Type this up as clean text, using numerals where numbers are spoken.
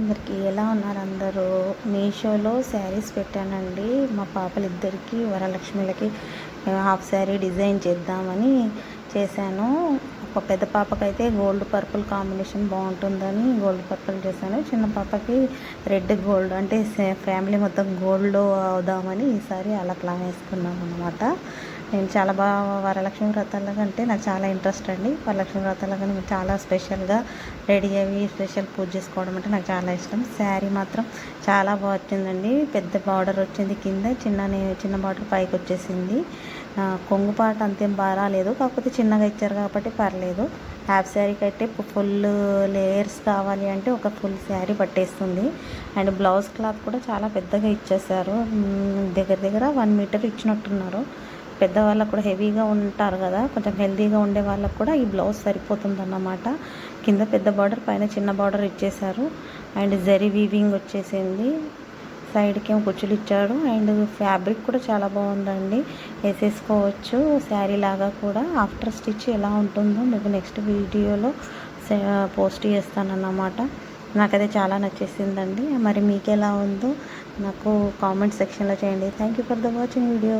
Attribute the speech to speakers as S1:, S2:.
S1: అందరికీ ఎలా ఉన్నారు అందరూ? మీషోలో శారీస్ పెట్టానండి. మా పాపలిద్దరికీ వరలక్ష్మిలకి హాఫ్ శారీ డిజైన్ చేద్దామని చేశాను. ఒక పెద్ద పాపకైతే గోల్డ్ పర్పుల్ కాంబినేషన్ బాగుంటుందని గోల్డ్ పర్పుల్ చేశాను. చిన్న పాపకి రెడ్ గోల్డ్ అంటే ఫ్యామిలీ మొత్తం గోల్డ్లో అవుదామని ఈసారి అలా ప్లాన్ వేసుకున్నాం అనమాట. నేను చాలా బాగా వరలక్ష్మి వ్రతాల కంటే నాకు చాలా ఇంట్రెస్ట్ అండి. వరలక్ష్మి వ్రతాల కంటే చాలా స్పెషల్గా రెడీ అయ్యి స్పెషల్ పూజ చేసుకోవడం అంటే నాకు చాలా ఇష్టం. శారీ మాత్రం చాలా బాగా వచ్చిందండి. పెద్ద బార్డర్ వచ్చింది, కింద చిన్న బార్డర్ పైకి వచ్చేసింది. కొంగు పాట అంతేం బాగా రాలేదు, కాకపోతే చిన్నగా ఇచ్చారు కాబట్టి పర్లేదు. హాఫ్ శారీకి అయితే ఫుల్ లేయర్స్ కావాలి అంటే ఒక ఫుల్ శారీ పట్టేస్తుంది. అండ్ బ్లౌజ్ క్లాత్ కూడా చాలా పెద్దగా ఇచ్చేసారు. దగ్గర 1 మీటర్ ఇచ్చినట్టున్నారు. పెద్దవాళ్ళకు కూడా హెవీగా ఉంటారు కదా, కొంచెం హెల్తీగా ఉండే వాళ్ళకు కూడా ఈ బ్లౌజ్ సరిపోతుంది అన్నమాట. కింద పెద్ద బార్డర్, పైన చిన్న బార్డర్ ఇచ్చేసారు. అండ్ జరీ వీవింగ్ వచ్చేసింది. సైడ్కి ఏమో కుచ్చులు ఇచ్చాడు. అండ్ ఫ్యాబ్రిక్ కూడా చాలా బాగుందండి, వేసేసుకోవచ్చు శారీ లాగా కూడా. ఆఫ్టర్ స్టిచ్ ఎలా ఉంటుందో మీకు నెక్స్ట్ వీడియోలో పోస్ట్ చేస్తానన్నమాట. నాకైతే చాలా నచ్చేసిందండి. మరి మీకు ఎలా ఉందో నాకు కామెంట్ సెక్షన్లో చేయండి. Thank you for the watching video.